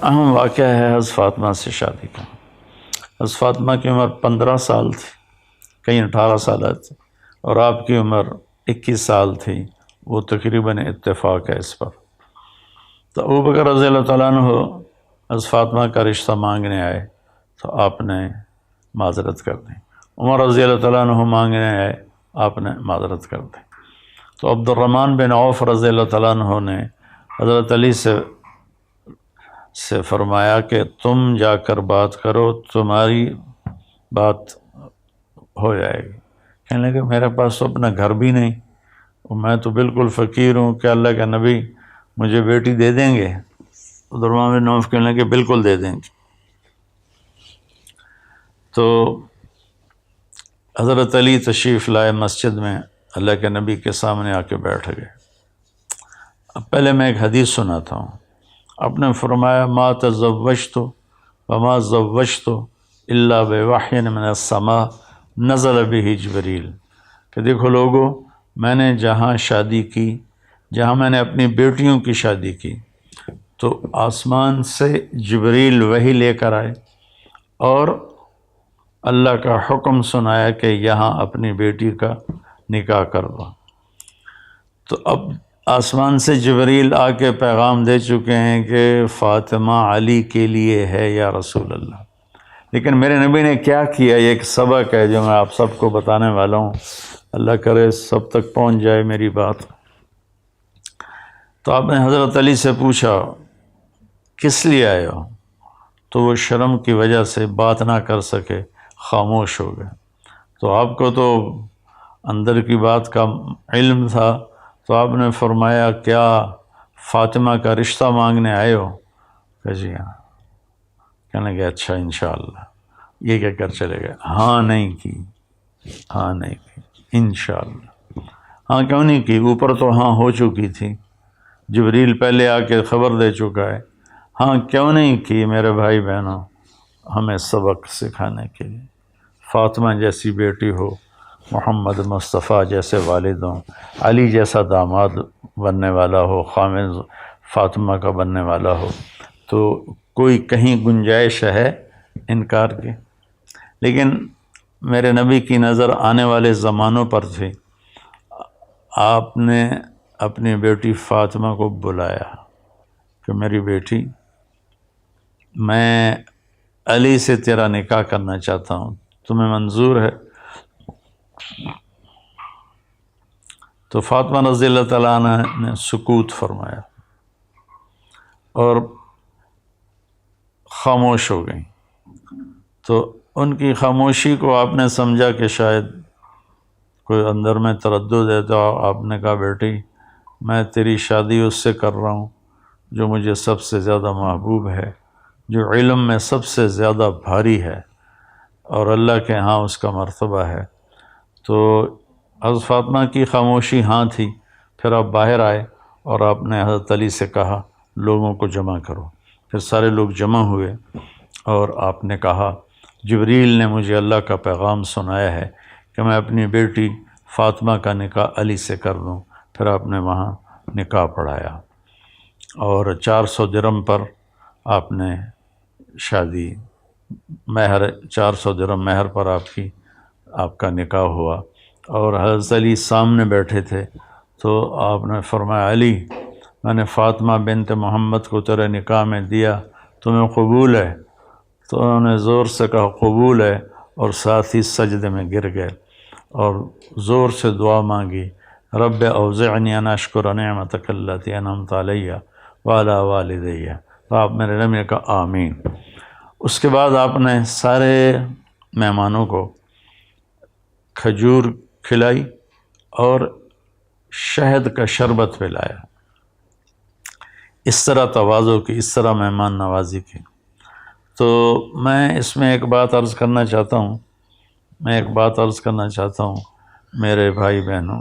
اہم واقعہ ہے حضرت فاطمہ سے شادی کا۔ حضرت فاطمہ کی عمر 15 سال تھی، کہیں 18 سال تھی، اور آپ کی عمر 21 سال تھی، وہ تقریباً اتفاق ہے اس پر۔ تو ابوبکر رضی اللہ تعالیٰ عنہ حضرت فاطمہ کا رشتہ مانگنے آئے تو آپ نے معذرت کر دی، عمر رضی اللہ تعالیٰ عنہ مانگنے آئے، آپ نے معذرت کر دی۔ تو عبد الرحمن بن عوف رضی اللہ تعالیٰ عنہ نے حضرت علی سے فرمایا کہ تم جا کر بات کرو، تمہاری بات ہو جائے گی۔ کہنے لگے میرے پاس تو اپنا گھر بھی نہیں، اور میں تو بالکل فقیر ہوں، کہ اللہ کے نبی مجھے بیٹی دے دیں گے؟ عبد الرحمن بن عوف کہنے لگے بالکل دے دیں گے۔ تو حضرت علی تشریف لائے مسجد میں، اللہ کے نبی کے سامنے آ کے بیٹھ گئے۔ اب پہلے میں ایک حدیث سناتا ہوں۔ آپ نے فرمایا ما تزوجت وما زوجت الا بوحی من السماء نزل به جبریل، کہ دیکھو لوگو، میں نے جہاں شادی کی، جہاں میں نے اپنی بیٹیوں کی شادی کی، تو آسمان سے جبریل وحی لے کر آئے اور اللہ کا حکم سنایا کہ یہاں اپنی بیٹی کا نکاح کر دو۔ تو اب آسمان سے جبریل آ کے پیغام دے چکے ہیں کہ فاطمہ علی کے لیے ہے یا رسول اللہ، لیکن میرے نبی نے کیا کیا، یہ ایک سبق ہے جو میں آپ سب کو بتانے والا ہوں، اللہ کرے سب تک پہنچ جائے میری بات۔ تو آپ نے حضرت علی سے پوچھا کس لیے آئے ہو؟ تو وہ شرم کی وجہ سے بات نہ کر سکے، خاموش ہو گئے۔ تو آپ کو تو اندر کی بات کا علم تھا، تو آپ نے فرمایا کیا فاطمہ کا رشتہ مانگنے آئے ہو؟ کہ جی ہاں۔ کہنے لگے اچھا انشاءاللہ، یہ کہہ کر چلے گئے۔ ہاں نہیں کی، ہاں نہیں کی، انشاءاللہ۔ ہاں کیوں نہیں کی؟ اوپر تو ہاں ہو چکی تھی، جبریل پہلے آ کے خبر دے چکا ہے۔ ہاں کیوں نہیں کی میرے بھائی بہنوں؟ ہمیں سبق سکھانے کے لیے، فاطمہ جیسی بیٹی ہو، محمد مصطفیٰ جیسے والد ہوں، علی جیسا داماد بننے والا ہو، خامد فاطمہ کا بننے والا ہو، تو کوئی کہیں گنجائش ہے انکار کی؟ لیکن میرے نبی کی نظر آنے والے زمانوں پر تھی۔ آپ نے اپنی بیٹی فاطمہ کو بلایا کہ میری بیٹی، میں علی سے تیرا نکاح کرنا چاہتا ہوں، تمہیں منظور ہے؟ تو فاطمہ رضی اللہ تعالیٰ عنہ نے سکوت فرمایا اور خاموش ہو گئیں۔ تو ان کی خاموشی کو آپ نے سمجھا کہ شاید کوئی اندر میں تردد ہے، تو آپ نے کہا بیٹی میں تیری شادی اس سے کر رہا ہوں جو مجھے سب سے زیادہ محبوب ہے، جو علم میں سب سے زیادہ بھاری ہے اور اللہ کے ہاں اس کا مرتبہ ہے۔ تو حضرت فاطمہ کی خاموشی ہاں تھی۔ پھر آپ باہر آئے اور آپ نے حضرت علی سے کہا لوگوں کو جمع کرو۔ پھر سارے لوگ جمع ہوئے اور آپ نے کہا جبریل نے مجھے اللہ کا پیغام سنایا ہے کہ میں اپنی بیٹی فاطمہ کا نکاح علی سے کر دوں۔ پھر آپ نے وہاں نکاح پڑھایا اور 400 درہم پر آپ نے شادی، مہر 400 درہم مہر پر آپ کا نکاح ہوا۔ اور حضرت علی سامنے بیٹھے تھے، تو آپ نے فرمایا علی میں نے فاطمہ بنت محمد کو تیرے نکاح میں دیا، تمہیں قبول ہے؟ تو انہوں نے زور سے کہا قبول ہے، اور ساتھ ہی سجدے میں گر گئے اور زور سے دعا مانگی، رب اوزعنی ان اشکر نعمتک التی انعمت علی وعلی والدی۔ تو آپ میرے نبی نے کہا آمین۔ اس کے بعد آپ نے سارے مہمانوں کو کھجور کھلائی اور شہد کا شربت پلایا۔ اس طرح تواضع کی، اس طرح مہمان نوازی کی۔ تو میں اس میں ایک بات عرض کرنا چاہتا ہوں میرے بھائی بہنوں،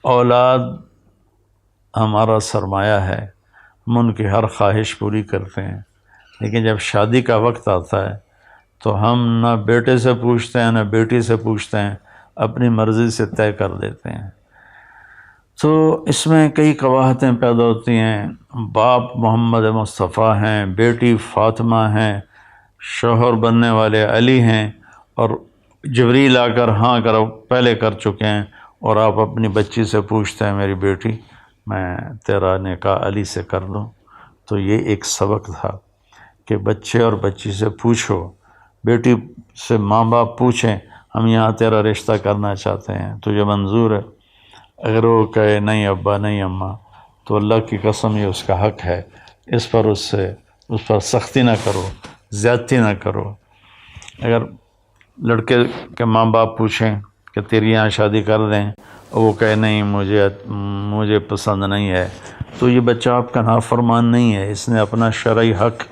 اولاد ہمارا سرمایہ ہے، ہم ان کی ہر خواہش پوری کرتے ہیں، لیکن جب شادی کا وقت آتا ہے تو ہم نہ بیٹے سے پوچھتے ہیں نہ بیٹی سے پوچھتے ہیں، اپنی مرضی سے طے کر دیتے ہیں۔ تو اس میں کئی قباحتیں پیدا ہوتی ہیں. باپ محمد مصطفیٰ ہیں، بیٹی فاطمہ ہیں، شوہر بننے والے علی ہیں، اور جبریل آ کر ہاں کرو پہلے کر چکے ہیں، اور آپ اپنی بچی سے پوچھتے ہیں میری بیٹی میں تیرا نکاح علی سے کر دوں. تو یہ ایک سبق تھا کہ بچے اور بچی سے پوچھو، بیٹی سے ماں باپ پوچھیں ہم یہاں تیرا رشتہ کرنا چاہتے ہیں، تجھے منظور ہے؟ اگر وہ کہے نہیں ابا نہیں اماں، تو اللہ کی قسم یہ اس کا حق ہے، اس پر سختی نہ کرو، زیادتی نہ کرو. اگر لڑکے کے ماں باپ پوچھیں کہ تیری یہاں شادی کر دیں، اور وہ کہے نہیں مجھے پسند نہیں ہے، تو یہ بچہ آپ کا نافرمان نہیں ہے، اس نے اپنا شرعی حق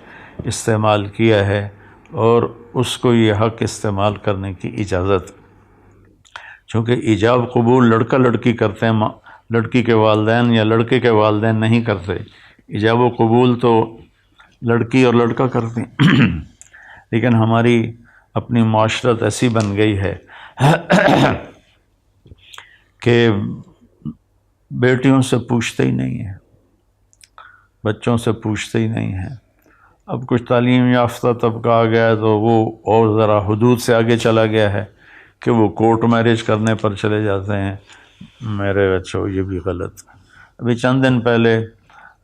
استعمال کیا ہے، اور اس کو یہ حق استعمال کرنے کی اجازت. چونکہ ایجاب قبول لڑکا لڑکی کرتے ہیں، لڑکی کے والدین یا لڑکے کے والدین نہیں کرتے. ایجاب و قبول تو لڑکی اور لڑکا کرتے ہیں. لیکن ہماری اپنی معاشرت ایسی بن گئی ہے کہ بیٹیوں سے پوچھتے ہی نہیں ہیں، بچوں سے پوچھتے ہی نہیں ہیں. اب کچھ تعلیم یافتہ طبقہ آ گیا ہے تو وہ اور ذرا حدود سے آگے چلا گیا ہے کہ وہ کورٹ میرج کرنے پر چلے جاتے ہیں. میرے بچوں یہ بھی غلط. ابھی چند دن پہلے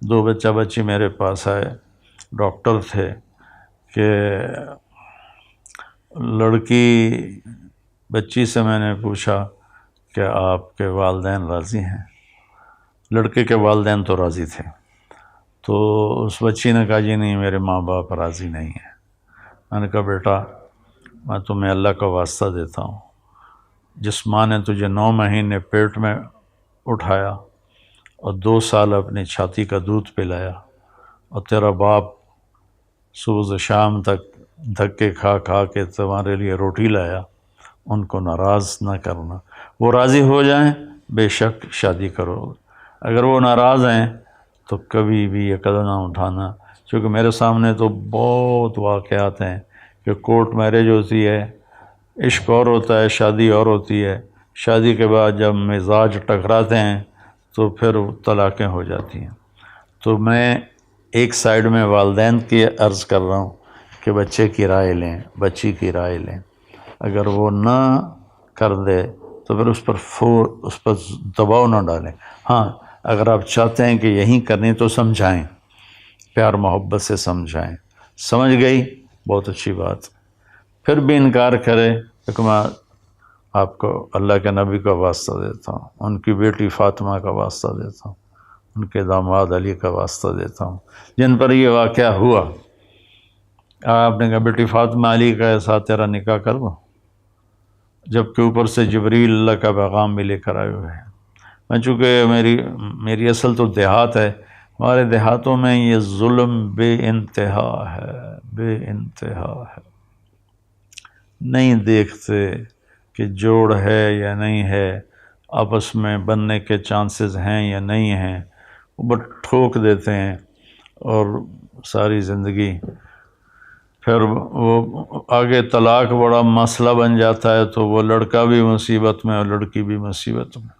2 بچہ بچی میرے پاس آئے، ڈاکٹر تھے، کہ لڑکی بچی سے میں نے پوچھا کہ آپ کے والدین راضی ہیں؟ لڑکے کے والدین تو راضی تھے. تو اس بچی نے کہا جی نہیں میرے ماں باپ راضی نہیں ہیں. میں نے کہا بیٹا میں تمہیں اللہ کا واسطہ دیتا ہوں، جس ماں نے تجھے 9 مہینے پیٹ میں اٹھایا اور 2 سال اپنی چھاتی کا دودھ پلایا، اور تیرا باپ صبح سے شام تک دھکے کھا کھا کے تمہارے لیے روٹی لایا، ان کو ناراض نہ کرنا. وہ راضی ہو جائیں بے شک شادی کرو، اگر وہ ناراض ہیں تو کبھی بھی یہ قدم نہ اٹھانا. چونکہ میرے سامنے تو بہت واقعات ہیں کہ کورٹ میرج ہوتی ہے، عشق اور ہوتا ہے، شادی اور ہوتی ہے. شادی کے بعد جب مزاج ٹکراتے ہیں تو پھر طلاقیں ہو جاتی ہیں. تو میں ایک سائیڈ میں والدین کی عرض کر رہا ہوں کہ بچے کی رائے لیں، بچی کی رائے لیں. اگر وہ نہ کر دے تو پھر اس پر دباؤ نہ ڈالیں. ہاں اگر آپ چاہتے ہیں کہ یہیں کرنی تو سمجھائیں، پیار محبت سے سمجھائیں. سمجھ گئی بہت اچھی بات. پھر بھی انکار کرے تو میں آپ کو اللہ کے نبی کا واسطہ دیتا ہوں، ان کی بیٹی فاطمہ کا واسطہ دیتا ہوں، ان کے داماد علی کا واسطہ دیتا ہوں جن پر یہ واقعہ ہوا. آپ نے کہا بیٹی فاطمہ علی کا ساتھ تیرا نکاح کر دو، جبکہ اوپر سے جبریل اللہ کا پیغام بھی لے کر آئے ہوئے ہیں. میں چونکہ میری اصل تو دیہات ہے، ہمارے دیہاتوں میں یہ ظلم بے انتہا ہے، بے انتہا ہے. نہیں دیکھتے کہ جوڑ ہے یا نہیں ہے، آپس میں بننے کے چانسز ہیں یا نہیں ہیں، وہ بس ٹھوک دیتے ہیں اور ساری زندگی. پھر وہ آگے طلاق بڑا مسئلہ بن جاتا ہے تو وہ لڑکا بھی مصیبت میں اور لڑکی بھی مصیبت میں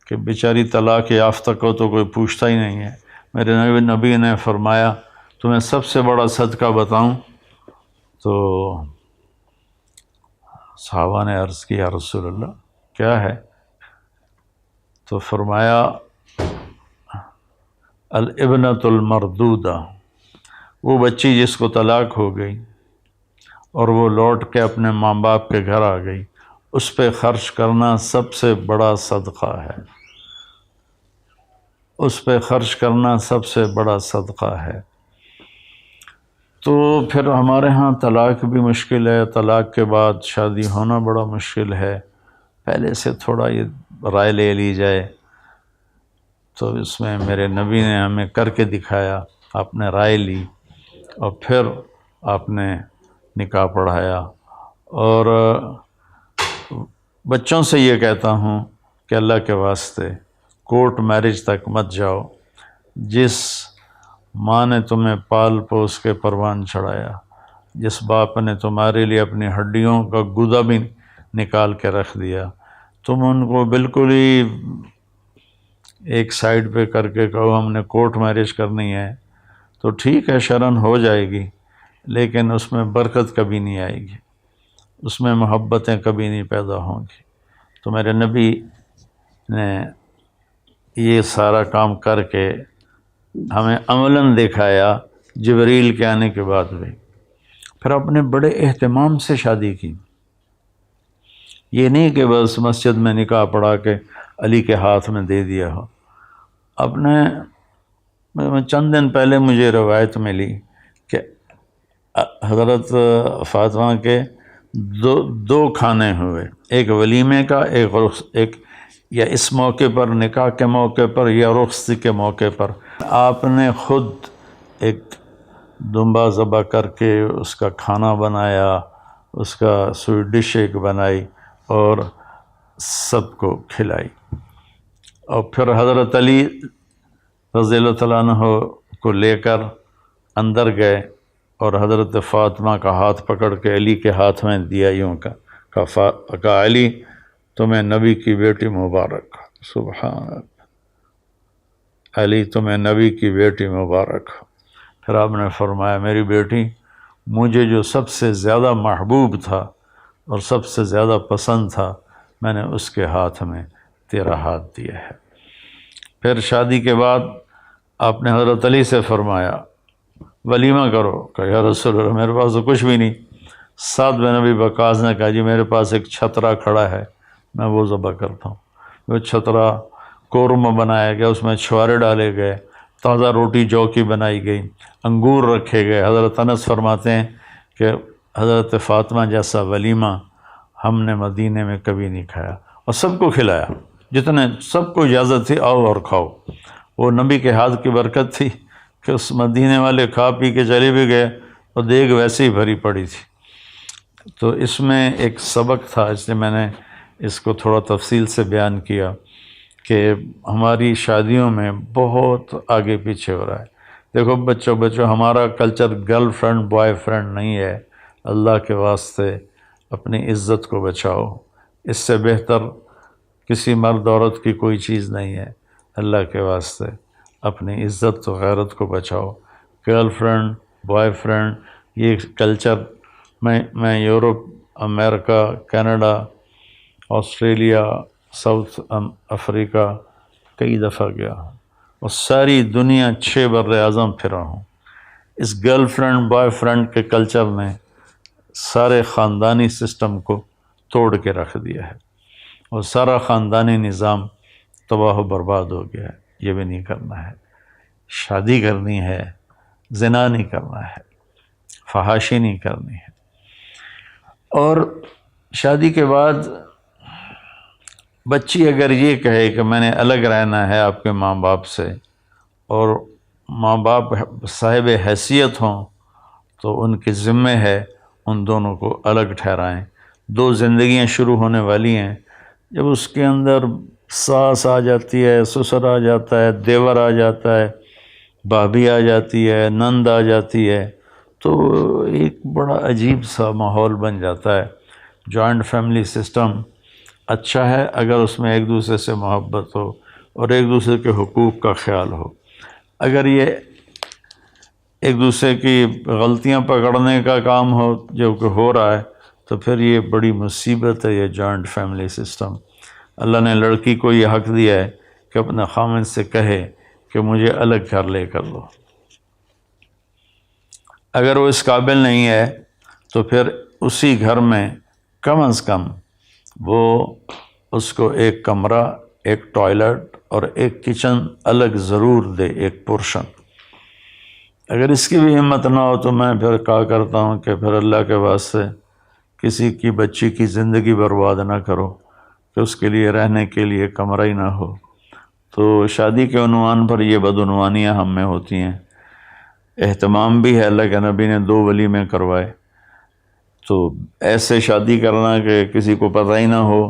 کہ بیچاری طلاق یافتہ کو تو کوئی پوچھتا ہی نہیں ہے. میرے نبی نے فرمایا تمہیں سب سے بڑا صدقہ بتاؤں؟ تو صحابہ نے عرض کی یا رسول اللہ کیا ہے؟ تو فرمایا الابنۃ المردودہ، وہ بچی جس کو طلاق ہو گئی اور وہ لوٹ کے اپنے ماں باپ کے گھر آ گئی، اس پہ خرچ کرنا سب سے بڑا صدقہ ہے. اس پہ خرچ کرنا سب سے بڑا صدقہ ہے. تو پھر ہمارے ہاں طلاق بھی مشکل ہے، طلاق کے بعد شادی ہونا بڑا مشکل ہے. پہلے سے تھوڑا یہ رائے لے لی جائے تو اس میں میرے نبی نے ہمیں کر کے دکھایا. آپ نے رائے لی اور پھر آپ نے نکاح پڑھایا. اور بچوں سے یہ کہتا ہوں کہ اللہ کے واسطے کورٹ میرج تک مت جاؤ. جس ماں نے تمہیں پال پوس کے پروان چڑھایا، جس باپ نے تمہارے لیے اپنی ہڈیوں کا گودا بھی نکال کے رکھ دیا، تم ان کو بالکل ہی ایک سائڈ پہ کر کے کہو ہم نے کورٹ میرج کرنی ہے تو ٹھیک ہے، شرعاً ہو جائے گی، لیکن اس میں برکت کبھی نہیں آئے گی، اس میں محبتیں کبھی نہیں پیدا ہوں گی۔ تو میرے نبی نے یہ سارا کام کر کے ہمیں عملاً دکھایا جبریل کے آنے کے بعد بھی۔ پھر اپنے بڑے اہتمام سے شادی کی، یہ نہیں کہ بس مسجد میں نکاح پڑھا کے علی کے ہاتھ میں دے دیا ہو۔ اپنے چند دن پہلے مجھے روایت ملی کہ حضرت فاطمہ کے دو کھانے ہوئے، ایک ولیمے کا، ایک یا اس موقع پر نکاح کے موقع پر یا رخصتی کے موقع پر آپ نے خود ایک دمبا ذبح کر کے اس کا کھانا بنایا، اس کا سویٹ ڈش ایک بنائی اور سب کو کھلائی۔ اور پھر حضرت علی رضی اللہ تعالیٰ عنہ کو لے کر اندر گئے اور حضرت فاطمہ کا ہاتھ پکڑ کے علی کے ہاتھ میں دیا، یوں کہا علی تمہیں نبی کی بیٹی مبارک، سبحان اللہ، علی تمہیں نبی کی بیٹی مبارک۔ پھر آپ نے فرمایا میری بیٹی، مجھے جو سب سے زیادہ محبوب تھا اور سب سے زیادہ پسند تھا، میں نے اس کے ہاتھ میں تیرا ہاتھ دیا ہے۔ پھر شادی کے بعد آپ نے حضرت علی سے فرمایا ولیمہ کرو، کہ یا رسول اللہ میرے پاس تو کچھ بھی نہیں۔ سعد بن ابی وقاص نے کہا جی میرے پاس ایک چھترا کھڑا ہے، میں وہ ذبح کرتا ہوں۔ وہ چھترا قورمہ بنایا گیا، اس میں چھوارے ڈالے گئے، تازہ روٹی جو کی بنائی گئی، انگور رکھے گئے۔ حضرت انس فرماتے ہیں کہ حضرت فاطمہ جیسا ولیمہ ہم نے مدینے میں کبھی نہیں کھایا، اور سب کو کھلایا، جتنے سب کو اجازت تھی آؤ اور کھاؤ۔ وہ نبی کے ہاتھ کی برکت تھی کہ اس مدینے والے کھا پی کے چلے بھی گئے اور دیگ ویسے ہی بھری پڑی تھی۔ تو اس میں ایک سبق تھا، اس لیے میں نے اس کو تھوڑا تفصیل سے بیان کیا کہ ہماری شادیوں میں بہت آگے پیچھے ہو رہا ہے۔ دیکھو بچوں ہمارا culture girl friend boy friend نہیں ہے۔ اللہ کے واسطے اپنی عزت کو بچاؤ، اس سے بہتر کسی مرد عورت کی کوئی چیز نہیں ہے۔ اللہ کے واسطے اپنی عزت و غیرت کو بچاؤ۔ گرل فرینڈ بوائے فرینڈ یہ کلچر میں یورپ، امریکہ، کینیڈا، آسٹریلیا، ساؤتھ افریقہ کئی دفعہ گیا ہوں اور ساری دنیا 6 بر اعظم پھرا ہوں۔ اس گرل فرینڈ بوائے فرینڈ کے کلچر نے سارے خاندانی سسٹم کو توڑ کے رکھ دیا ہے اور سارا خاندانی نظام تباہ و برباد ہو گیا ہے۔ یہ بھی نہیں کرنا ہے، شادی کرنی ہے، زنا نہیں کرنا ہے، فحاشی نہیں کرنی ہے۔ اور شادی کے بعد بچی اگر یہ کہے کہ میں نے الگ رہنا ہے آپ کے ماں باپ سے، اور ماں باپ صاحب حیثیت ہوں تو ان کے ذمے ہے ان دونوں کو الگ ٹھہرائیں۔ 2 زندگیاں شروع ہونے والی ہیں، جب اس کے اندر ساس آ جاتی ہے، سسر آ جاتا ہے، دیور آ جاتا ہے، بھابھی آ جاتی ہے، نند آ جاتی ہے، تو ایک بڑا عجیب سا ماحول بن جاتا ہے۔ جوائنٹ فیملی سسٹم اچھا ہے اگر اس میں ایک دوسرے سے محبت ہو اور ایک دوسرے کے حقوق کا خیال ہو۔ اگر یہ ایک دوسرے کی غلطیاں پکڑنے کا کام ہو جو کہ ہو رہا ہے تو پھر یہ بڑی مصیبت ہے، یہ جوائنٹ فیملی سسٹم۔ اللہ نے لڑکی کو یہ حق دیا ہے کہ اپنے خامن سے کہے کہ مجھے الگ گھر لے کر دو۔ اگر وہ اس قابل نہیں ہے تو پھر اسی گھر میں کم از کم وہ اس کو ایک کمرہ، ایک ٹوائلٹ اور ایک کچن الگ ضرور دے، ایک پورشن۔ اگر اس کی بھی ہمت نہ ہو تو میں پھر کہا کرتا ہوں کہ پھر اللہ کے واسطے کسی کی بچی کی زندگی برباد نہ کرو کہ اس کے لیے رہنے کے لیے کمرہ ہی نہ ہو۔ تو شادی کے عنوان پر یہ بدعنوانیاں ہم میں ہوتی ہیں۔ اہتمام بھی ہے، اللہ کے نبی نے 2 ولیمے کروائے، تو ایسے شادی کرنا کہ کسی کو پتہ ہی نہ ہو،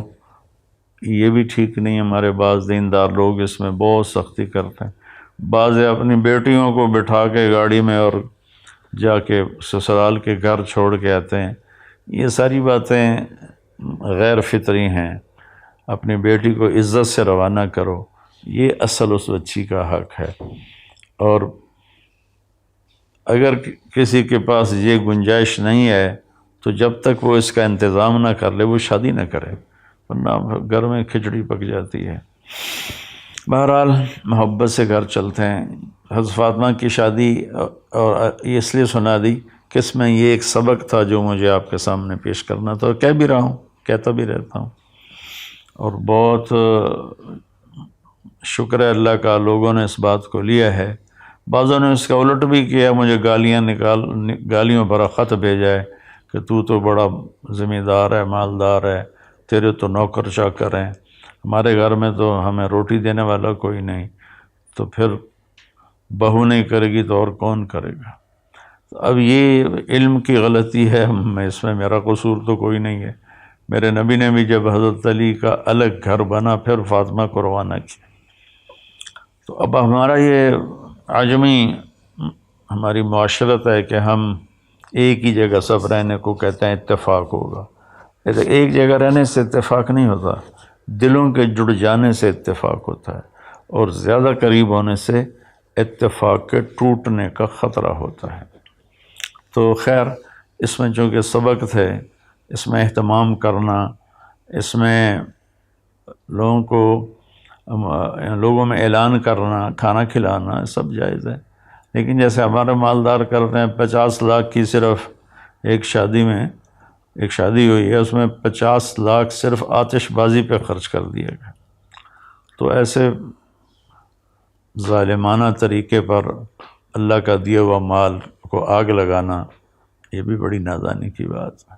یہ بھی ٹھیک نہیں۔ ہمارے بعض دیندار لوگ اس میں بہت سختی کرتے ہیں۔ بعض اپنی بیٹیوں کو بٹھا کے گاڑی میں اور جا کے سسرال کے گھر چھوڑ کے آتے ہیں۔ یہ ساری باتیں غیر فطری ہیں۔ اپنی بیٹی کو عزت سے روانہ کرو، یہ اصل اس بچی کا حق ہے. اور اگر کسی کے پاس یہ گنجائش نہیں ہے تو جب تک وہ اس کا انتظام نہ کر لے وہ شادی نہ کرے، ورنہ گھر میں کھچڑی پک جاتی ہے. بہرحال محبت سے گھر چلتے ہیں. حضرت فاطمہ کی شادی اور یہ اس لیے سنا دی کہ اس میں یہ ایک سبق تھا جو مجھے آپ کے سامنے پیش کرنا تھا، اور کہہ بھی رہا ہوں، کہتا بھی رہتا ہوں. اور بہت شکر ہے اللہ کا، لوگوں نے اس بات کو لیا ہے. بعضوں نے اس کا الٹ بھی کیا، مجھے گالیوں بھرا خط بھیجا ہے کہ تو بڑا ذمہ دار ہے، مالدار ہے، تیرے تو نوکر چاکر ہیں، ہمارے گھر میں تو ہمیں روٹی دینے والا کوئی نہیں، تو پھر بہو نہیں کرے گی تو اور کون کرے گا. اب یہ علم کی غلطی ہے، اس میں میرا قصور تو کوئی نہیں ہے. میرے نبی نے بھی جب حضرت علی کا الگ گھر بنا پھر فاطمہ کو روانہ کیا. تو اب ہمارا یہ عجمی ہماری معاشرت ہے کہ ہم ایک ہی جگہ سب رہنے کو کہتے ہیں اتفاق ہوگا. ایک جگہ رہنے سے اتفاق نہیں ہوتا، دلوں کے جڑ جانے سے اتفاق ہوتا ہے، اور زیادہ قریب ہونے سے اتفاق کے ٹوٹنے کا خطرہ ہوتا ہے. تو خیر، اس میں چونکہ سبق تھے، اس میں اہتمام کرنا، اس میں لوگوں میں اعلان کرنا، کھانا کھلانا سب جائز ہے. لیکن جیسے ہمارے مالدار کرتے ہیں، 50 لاکھ کی صرف ایک شادی ہوئی ہے، اس میں 50 لاکھ صرف آتش بازی پہ خرچ کر دیا گیا. تو ایسے ظالمانہ طریقے پر اللہ کا دیا ہوا مال کو آگ لگانا، یہ بھی بڑی نادانی کی بات ہے.